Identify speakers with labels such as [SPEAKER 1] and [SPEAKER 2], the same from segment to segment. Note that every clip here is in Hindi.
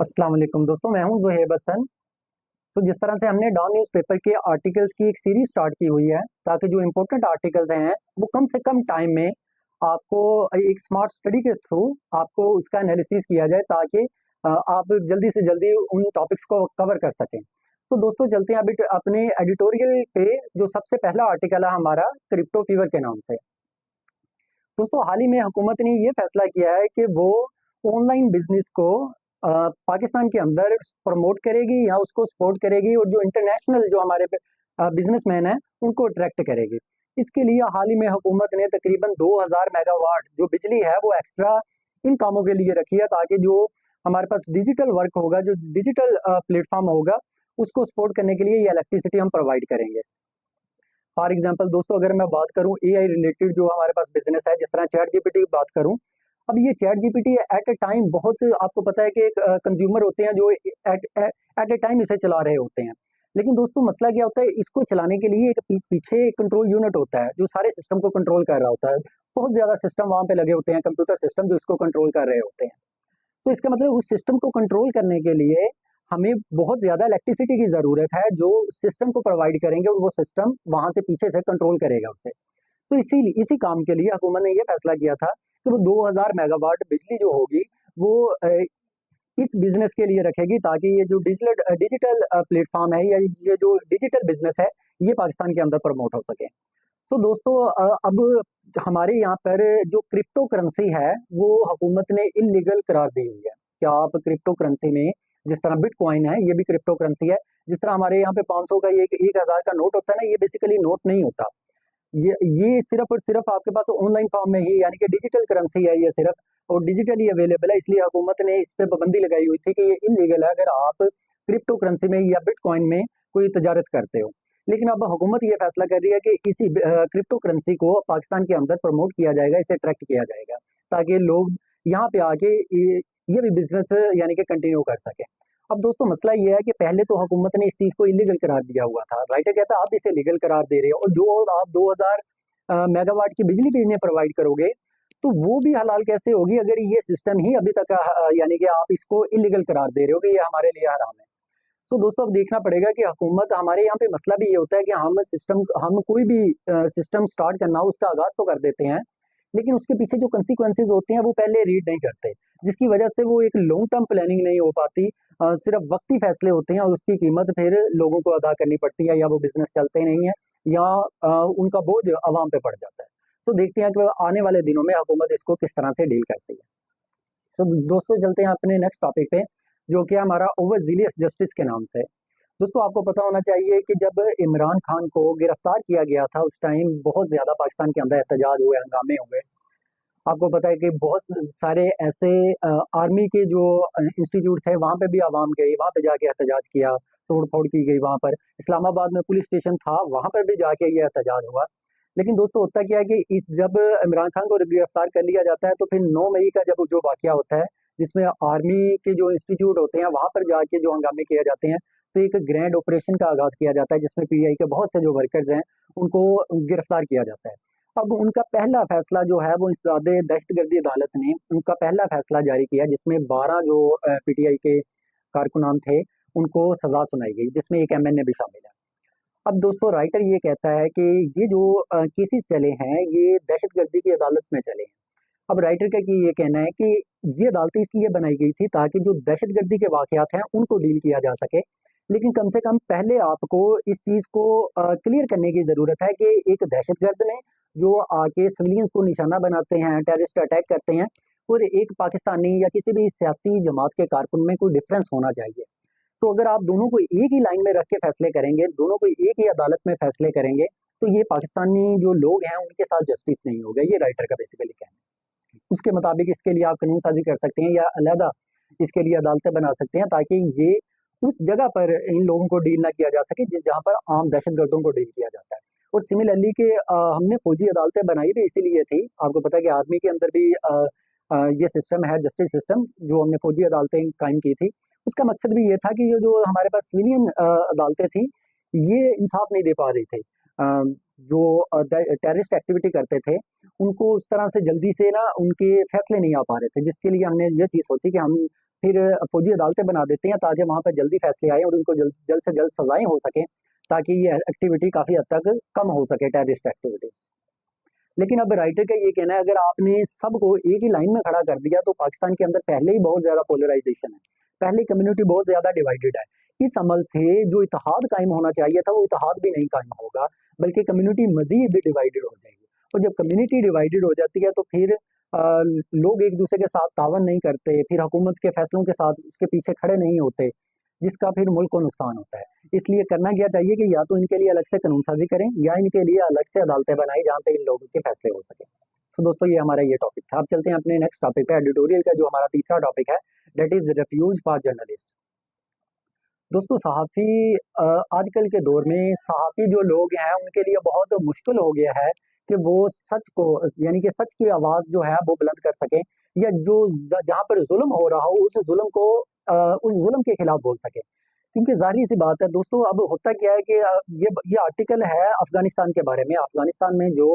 [SPEAKER 1] अस्सलाम वालेकुम दोस्तों, मैं हूं ज़ुहैब हसन। जिस तरह से हमने डॉन न्यूज़पेपर के आर्टिकल्स की एक सीरीज स्टार्ट की हुई है ताकि जो इम्पोर्टेंट आर्टिकल्स हैं वो कम से कम टाइम में आपको एक स्मार्ट स्टडी के थ्रू आपको उसका एनालिसिस किया जाए ताकि आप जल्दी से जल्दी उन टॉपिक्स को कवर कर सकें। तो दोस्तों चलते हैं अभी अपने एडिटोरियल पे। जो सबसे पहला आर्टिकल है हमारा क्रिप्टो फीवर के नाम से। दोस्तों हाल ही में हुकूमत ने ये फैसला किया है कि वो ऑनलाइन बिजनेस को पाकिस्तान के अंदर प्रमोट करेगी या उसको सपोर्ट करेगी और जो इंटरनेशनल जो हमारे बिजनेसमैन हैं उनको अट्रैक्ट करेगी। इसके लिए हाल ही में हुकूमत ने तकरीबन 2000 मेगावाट जो बिजली है वो एक्स्ट्रा इन कामों के लिए रखी है ताकि जो हमारे पास डिजिटल वर्क होगा, जो डिजिटल प्लेटफॉर्म होगा, उसको सपोर्ट करने के लिए ये इलेक्ट्रिसिटी हम प्रोवाइड करेंगे। फॉर एग्जाम्पल दोस्तों अगर मैं बात करूं एआई रिलेटेड जो हमारे पास बिजनेस है, जिस तरह चैट जीपीटी की बात करूं। अब ये Chat GPT at a time बहुत आपको पता है कि कंज्यूमर होते हैं जो एट ए टाइम इसे चला रहे होते हैं। लेकिन दोस्तों मसला क्या होता है, इसको चलाने के लिए एक पीछे एक कंट्रोल यूनिट होता है जो सारे सिस्टम को कंट्रोल कर रहा होता है। बहुत ज्यादा सिस्टम वहां पे लगे होते हैं, कंप्यूटर सिस्टम जो इसको कंट्रोल कर रहे होते हैं। तो इसका मतलब उस सिस्टम को कंट्रोल करने के लिए हमें बहुत ज़्यादा इलेक्ट्रिसिटी की ज़रूरत है जो सिस्टम को प्रोवाइड करेंगे और वो सिस्टम वहाँ से पीछे से कंट्रोल करेगा उसे। तो इसी काम के लिए हुकूमत ने ये फैसला किया था कि वो 2000 मेगावाट बिजली जो होगी वो इस बिजनेस के लिए रखेगी ताकि ये जो डिजिटल डिजिटल प्लेटफॉर्म है या ये जो डिजिटल बिजनेस है ये पाकिस्तान के अंदर प्रमोट हो सके। तो दोस्तों अब हमारे यहाँ पर जो क्रिप्टो करेंसी है वो हुकूमत ने इलीगल करार दी हुई है। क्या आप क्रिप्टो करेंसी में जिस तरह बिटकॉइन है ये भी क्रिप्टो करेंसी है। जिस तरह हमारे यहाँ पे 500 का ये 1000 का नोट होता है ना, ये बेसिकली नोट नहीं होता। ये सिर्फ और सिर्फ आपके पास ऑनलाइन फॉर्म में ही यानी कि डिजिटल करेंसी है ये सिर्फ, और डिजिटली अवेलेबल है। इसलिए हुकूमत ने इस पे पाबंदी लगाई हुई थी कि ये इलीगल है अगर आप क्रिप्टो करेंसी में या बिटकॉइन में कोई तजारत करते हो। लेकिन अब हुकूमत ये फैसला कर रही है कि इसी क्रिप्टो करेंसी को पाकिस्तान के अंदर प्रमोट किया जाएगा, इसे अट्रैक्ट किया जाएगा ताकि लोग यहाँ पे आके ये भी बिजनेस यानी कि कंटिन्यू कर सके। अब दोस्तों मसला ये है कि पहले तो हुकूमत ने इस चीज को इलीगल करार दिया हुआ था। राइटर कहता है आप इसे लीगल करार दे रहे हो और जो आप 2000 मेगावाट की बिजली भी इन्हें प्रोवाइड करोगे तो वो भी हलाल कैसे होगी अगर ये सिस्टम ही अभी तक यानी कि आप इसको इलीगल करार दे रहे हो कि ये हमारे लिए हराम है। तो दोस्तों अब देखना पड़ेगा कि हुकूमत हमारे यहाँ पे मसला भी ये होता है कि हम कोई भी सिस्टम स्टार्ट करना हो उसका आगाज तो कर देते हैं, लेकिन उसके पीछे जो कंसिक्वेंसेज होते हैं वो पहले रीड नहीं करते, जिसकी वजह से वो एक लॉन्ग टर्म प्लानिंग नहीं हो पाती। सिर्फ वक्ती फैसले होते हैं और उसकी कीमत फिर लोगों को अदा करनी पड़ती है, या वो बिजनेस चलते नहीं है या उनका बोझ आवाम पे पड़ जाता है। तो देखते हैं कि आने वाले दिनों में हुकूमत इसको किस तरह से डील करती है। तो दोस्तों चलते हैं अपने नेक्स्ट टॉपिक पे, जो कि हमारा ओवर जीलियस जस्टिस के नाम से। दोस्तों आपको पता होना चाहिए कि जब इमरान खान को गिरफ्तार किया गया था उस टाइम बहुत ज्यादा पाकिस्तान के अंदर एहतजाज हुए, हंगामे हुए। आपको पता है कि बहुत सारे ऐसे आर्मी के जो इंस्टीट्यूट थे वहां पे भी आवाम गई, वहां पे जाके एहतजाज किया, तोड़ फोड़ की गई वहां पर। इस्लामाबाद में पुलिस स्टेशन था, वहां पर भी जाके ये एहतजाज हुआ। लेकिन दोस्तों होता क्या है कि जब इमरान खान को गिरफ्तार कर लिया जाता है तो फिर 9 मई का जब जो वाकया होता है जिसमें आर्मी के जो इंस्टीट्यूट होते हैं वहां पर जाके जो हंगामे किए जाते हैं, तो एक ग्रैंड ऑपरेशन का आगाज किया जाता है जिसमें पीटीआई के बहुत से जो वर्कर्स हैं उनको गिरफ्तार किया जाता है। अब उनका पहला फैसला जो है वो इंसदादे दहशतगर्दी अदालत ने उनका पहला फैसला जारी किया जिसमें 12 जो पीटीआई के कारकुनान थे उनको सजा सुनाई गई, जिसमें एक एमएनए भी शामिल है। अब दोस्तों राइटर ये कहता है कि ये जो केसेस चले हैं ये दहशतगर्दी की अदालत में चले हैं। अब राइटर का ये कहना है कि ये अदालतें इसलिए बनाई गई थी ताकि जो दहशतगर्दी के वाकयात हैं उनको डील किया जा सके। लेकिन कम से कम पहले आपको इस चीज को क्लियर करने की जरूरत है कि एक दहशतगर्द में जो आके सिविलियंस को निशाना बनाते हैं, टेररिस्ट अटैक करते हैं, और एक पाकिस्तानी या किसी भी सियासी जमात के कारकुन में कोई डिफरेंस होना चाहिए। तो अगर आप दोनों को एक ही लाइन में रख के फैसले करेंगे, दोनों को एक ही अदालत में फैसले करेंगे, तो ये पाकिस्तानी जो लोग हैं उनके साथ जस्टिस नहीं होगा। ये राइटर का बेसिकली कहना है। उसके मुताबिक इसके लिए आप कानून साजी कर सकते हैं या अलहदा इसके लिए अदालतें बना सकते हैं ताकि ये उस जगह पर इन लोगों को डील ना किया जा सके जहां पर आम दहशतगर्दों को डील किया जाता है। और सिमिलरली के हमने फौजी अदालतें बनाई भी इसीलिए थी। आपको पता है कि आर्मी के अंदर भी ये सिस्टम है, जस्टिस सिस्टम, जो हमने फौजी अदालतें कायम की थी। उसका मकसद भी ये था कि ये जो हमारे पास सिविलियन अदालतें थी ये इंसाफ नहीं दे पा रही थी। जो टेररिस्ट एक्टिविटी करते थे उनको उस तरह से जल्दी से ना उनके फैसले नहीं आ पा रहे थे, जिसके लिए हमने ये चीज सोची कि हम फिर फौजी अदालतें बना देते हैं ताकि वहाँ पर जल्दी फैसले आए और उनको जल्द से जल्द सजाएं हो सकें, ताकि ये एक्टिविटी काफ़ी हद तक कम हो सके, टेररिस्ट एक्टिविटी। लेकिन अब राइटर का ये कहना है, अगर आपने सबको एक ही लाइन में खड़ा कर दिया तो पाकिस्तान के अंदर पहले ही बहुत ज़्यादा पोलराइजेशन है, पहले कम्युनिटी बहुत ज़्यादा डिवाइडेड है। इस अमल से जो इत्तेहाद कायम होना चाहिए था वो इत्तेहाद भी नहीं कायम होगा, बल्कि कम्युनिटी मजीद डिवाइडेड हो जाएगी। और जब कम्युनिटी डिवाइडेड हो जाती है तो फिर लोग एक दूसरे के साथ तावन नहीं करते, फिर हुकूमत के फैसलों के साथ उसके पीछे खड़े नहीं होते, जिसका फिर मुल्क को नुकसान होता है। इसलिए करना क्या चाहिए कि या तो इनके लिए अलग से कानून साजी करें या इनके लिए अलग से अदालतें बनाई जहाँ पे इन लोगों के फैसले हो सके। तो दोस्तों ये हमारा ये टॉपिक था। अब चलते हैं अपने नेक्स्ट टॉपिक पे, एडिटोरियल का जो हमारा तीसरा टॉपिक है, that is refuge for journalist. दोस्तों सहाफ़ी आजकल के दौर में सहाफ़ी जो लोग हैं उनके लिए बहुत मुश्किल हो गया है कि वो सच को, यानी कि सच की आवाज़ जो है वो बुलंद कर सकें, या जो जहाँ पर जुल्म हो रहा हो उस जुल्म को उस जुल्म के खिलाफ बोल सकें। क्योंकि ज़ाहिर सी बात है दोस्तों, अब होता क्या है कि ये आर्टिकल है अफ़गानिस्तान के बारे में। अफ़गानिस्तान में जो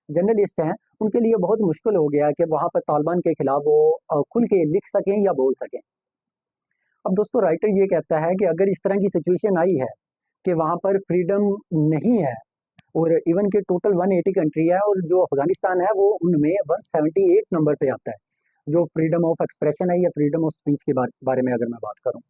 [SPEAKER 1] जर्नलिस्ट हैं उनके लिए बहुत मुश्किल हो गया है कि वहाँ पर तालिबान के खिलाफ वो खुल के लिख सकें या बोल सकें। अब दोस्तों राइटर ये कहता है कि अगर इस तरह की सिचुएशन आई है कि वहाँ पर फ्रीडम नहीं है, और इवन के टोटल 180 कंट्री है और जो अफगानिस्तान है वो उनमें 178 नंबर पे आता है, जो फ्रीडम ऑफ एक्सप्रेशन है या फ्रीडम ऑफ स्पीच के बारे में अगर मैं बात करूं।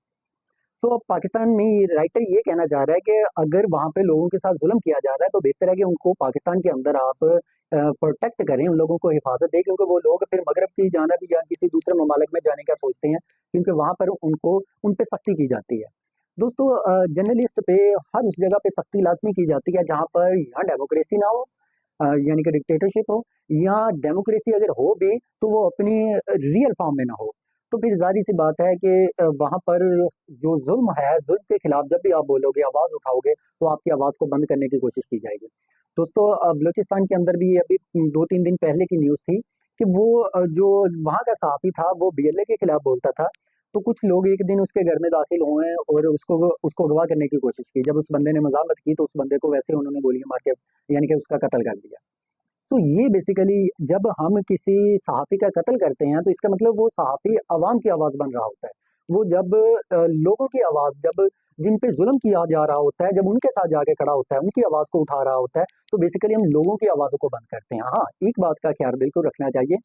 [SPEAKER 1] सो अब पाकिस्तान में राइटर ये कहना चाह रहा है कि अगर वहाँ पे लोगों के साथ जुल्म किया जा रहा है तो बेहतर है कि उनको पाकिस्तान के अंदर आप प्रोटेक्ट करें, उन लोगों को हिफाजत दें, क्योंकि वो लोग फिर मगरब की जानब या किसी दूसरे ममालिक में जाने का सोचते हैं, क्योंकि वहाँ पर उनको उन पे सख्ती की जाती है। दोस्तों जर्नलिस्ट पे हर उस जगह पे सख्ती लाजमी की जाती है जहाँ पर यहाँ डेमोक्रेसी ना हो, यानी कि डिक्टेटरशिप हो, या डेमोक्रेसी अगर हो भी तो वो अपनी रियल फॉर्म में ना हो। तो फिर ज़ाहिर सी बात है कि वहाँ पर जो जुल्म है, जुल्म के खिलाफ जब भी आप बोलोगे, आवाज़ उठाओगे, तो आपकी आवाज़ को बंद करने की कोशिश की जाएगी। दोस्तों बलूचिस्तान के अंदर भी अभी 2-3 दिन पहले की न्यूज़ थी कि वो जो वहाँ का सहाफ़ी था वो बीएलए के खिलाफ बोलता था। तो कुछ लोग एक दिन उसके घर में दाखिल हुए और उसको उसको अगवा करने की कोशिश की। जब उस बंदे ने मज़ाहमत की तो उस बंदे को वैसे उन्होंने गोलियाँ मार के, यानी कि उसका कत्ल कर दिया। सो ये बेसिकली जब हम किसी सहाफ़ी का कत्ल करते हैं तो इसका मतलब वो सहाफ़ी अवाम की आवाज़ बन रहा होता है। वो जब लोगों की आवाज़, जब जिन पे जुल्म किया जा रहा होता है, जब उनके साथ जाके खड़ा होता है, उनकी आवाज़ को उठा रहा होता है, तो बेसिकली हम लोगों की आवाज़ों को बंद करते हैं। हाँ, एक बात का ख्याल बिल्कुल रखना चाहिए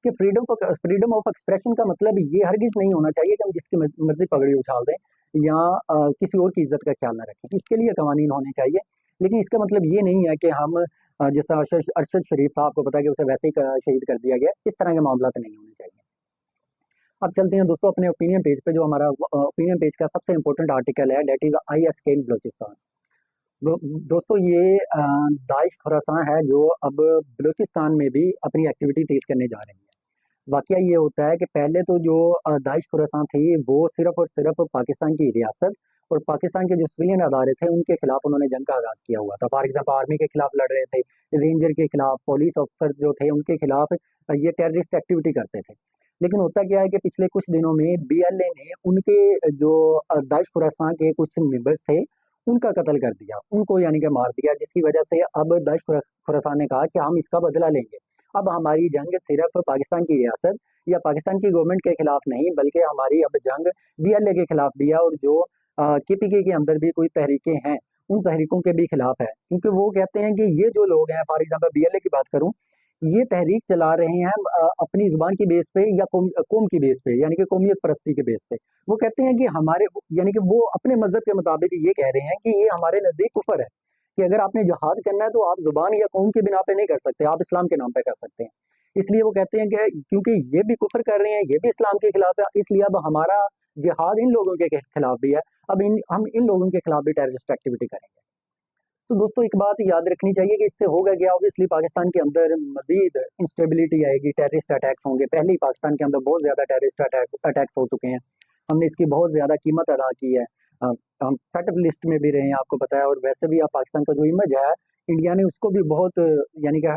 [SPEAKER 1] कि फ्रीडम ऑफ एक्सप्रेशन का मतलब ये हरगिज़ नहीं होना चाहिए कि हम जिसकी मर्ज़ी पगड़ी उछाल दें या किसी और की इज़्ज़त का ख्याल ना रखें। इसके लिए कवानीन होने चाहिए, लेकिन इसका मतलब ये नहीं है कि हम जैसा अरशद शरीफ था, आपको पता है कि उसे वैसे ही शहीद कर दिया गया, इस तरह के मामला तो नहीं होने चाहिए। अब चलते हैं दोस्तों अपने ओपिनियन पेज पे, जो हमारा ओपिनियन पेज का सबसे इंपॉर्टेंट आर्टिकल है, दैट इज ISK इन बलूचिस्तान। दोस्तों ये दाइश खुरासान है जो अब बलूचिस्तान में भी अपनी एक्टिविटी तेज करने जा रही है। वाकया ये होता है कि पहले तो जो दाइश खुरासान थी वो सिर्फ और सिर्फ पाकिस्तान की रियासत और पाकिस्तान के जो सिविलियन अदारे थे उनके खिलाफ उन्होंने जंग का आगाज किया हुआ था। फॉर एग्जाम्पल आर्मी के खिलाफ लड़ रहे थे, रेंजर के खिलाफ, पुलिस ऑफिसर जो थे उनके खिलाफ ये टेररिस्ट एक्टिविटी करते थे। लेकिन होता क्या है कि पिछले कुछ दिनों में बीएलए ने उनके जो दाइश खुरासान के कुछ मेंबर्स थे उनका कत्ल कर दिया, उनको यानी कि मार दिया, जिसकी वजह से अब दाइश खुरासान ने कहा कि हम इसका बदला लेंगे। अब हमारी जंग सिर्फ पाकिस्तान की रियासत या पाकिस्तान की गवर्नमेंट के खिलाफ नहीं, बल्कि हमारी अब जंग बीएलए के खिलाफ भी है, और जो केपीके के अंदर भी कोई तहरीकें हैं उन तहरीकों के भी खिलाफ है, क्योंकि वो कहते हैं कि ये जो लोग हैं, फॉर एग्जाम्पल बीएलए की बात करूं, ये तहरीक चला रहे हैं अपनी जुबान की बेस पे या कौम की बेस पे, यानी कि कौमियत परस्ती के बेस पे। वो कहते हैं कि हमारे, यानी कि वो अपने मजहब के मुताबिक ये कह रहे हैं कि ये हमारे नजदीक कुफर है, कि अगर आपने जहाद करना है तो आप जुबान या कौम के बिना पे नहीं कर सकते, आप इस्लाम के नाम पे कर सकते हैं। इसलिए वो कहते हैं कि क्योंकि ये भी कुफर कर रहे हैं, ये भी इस्लाम के खिलाफ है, इसलिए अब हमारा जिहाद इन लोगों के खिलाफ भी है। अब हम इन लोगों के खिलाफ भी टेररिस्ट एक्टिविटी करेंगे। तो दोस्तों एक बात याद रखनी चाहिए कि इससे होगा क्या, ऑब्वियसली पाकिस्तान के अंदर मजीद इंस्टेबिलिटी आएगी, टेररिस्ट अटैक्स होंगे। पहले ही पाकिस्तान के अंदर बहुत ज़्यादा टेररिस्ट अटैक्स हो चुके हैं, हमने इसकी बहुत ज़्यादा कीमत अदा की है। हम थर्ड लिस्ट में भी रहे हैं, आपको पता है, और वैसे भी आप पाकिस्तान का जो इमेज है इंडिया ने उसको भी बहुत यानी कि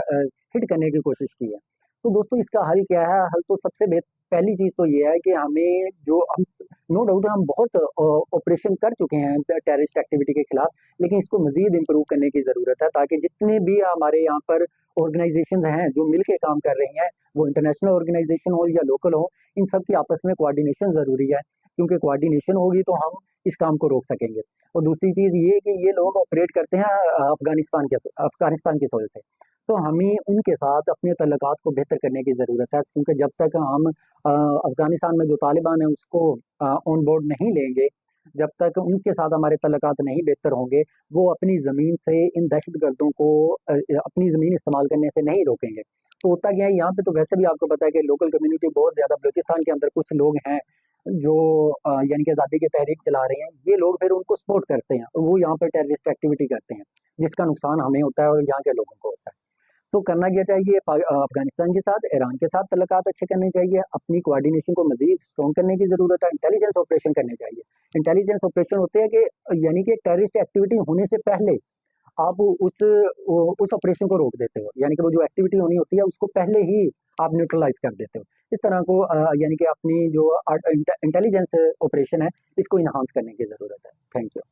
[SPEAKER 1] हिट करने की कोशिश की है। तो दोस्तों इसका हल क्या है? हल तो सबसे पहली चीज़ तो ये है कि हमें जो हम नो डाउट हम बहुत ऑपरेशन कर चुके हैं टेररिस्ट एक्टिविटी के खिलाफ, लेकिन इसको मजीद इम्प्रूव करने की ज़रूरत है, ताकि जितने भी हमारे यहाँ पर ऑर्गेनाइजेशन हैं जो मिल के काम कर रही हैं, वो इंटरनेशनल ऑर्गेनाइजेशन हो या लोकल हो, इन सब की आपस में कोऑर्डिनेशन ज़रूरी है, क्योंकि कोऑर्डिनेशन होगी तो हम इस काम को रोक सकेंगे। और दूसरी चीज़ ये कि ये लोग ऑपरेट करते हैं अफगानिस्तान के सोइल से, तो हमें उनके साथ अपने तल्लुकात को बेहतर करने की ज़रूरत है, क्योंकि जब तक हम अफगानिस्तान में जो तालिबान है उसको ऑन बोर्ड नहीं लेंगे, जब तक उनके साथ हमारे तल्लुकात नहीं बेहतर होंगे, वो अपनी ज़मीन से इन दहशतगर्दों को अपनी ज़मीन इस्तेमाल करने से नहीं रोकेंगे। तो होता क्या है, यहाँ पे तो वैसे भी आपको पता है कि लोकल कम्युनिटी बहुत ज़्यादा, बलूचिस्तान के अंदर कुछ लोग हैं जो यानी कि आज़ादी की तहरीक चला रहे हैं, ये लोग फिर उनको सपोर्ट करते हैं और वो यहाँ पर टेररिस्ट एक्टिविटी करते हैं, जिसका नुकसान हमें होता है और यहाँ के लोगों को होता है। तो करना क्या चाहिए, अफगानिस्तान के साथ, ईरान के साथ तल्लुकात अच्छे करने चाहिए, अपनी कोऑर्डिनेशन को मजीद स्ट्रॉन्ग करने की ज़रूरत है, इंटेलिजेंस ऑपरेशन करने चाहिए। इंटेलिजेंस ऑपरेशन होते हैं कि यानी कि टेररिस्ट एक्टिविटी होने से पहले आप उस ऑपरेशन को रोक देते हो, यानी कि वो जो एक्टिविटी होनी होती है उसको पहले ही आप न्यूट्रलाइज कर देते हो। इस तरह को यानी कि अपनी जो इंटेलिजेंस ऑपरेशन है इसको इन्हांस करने की ज़रूरत है। Thank you.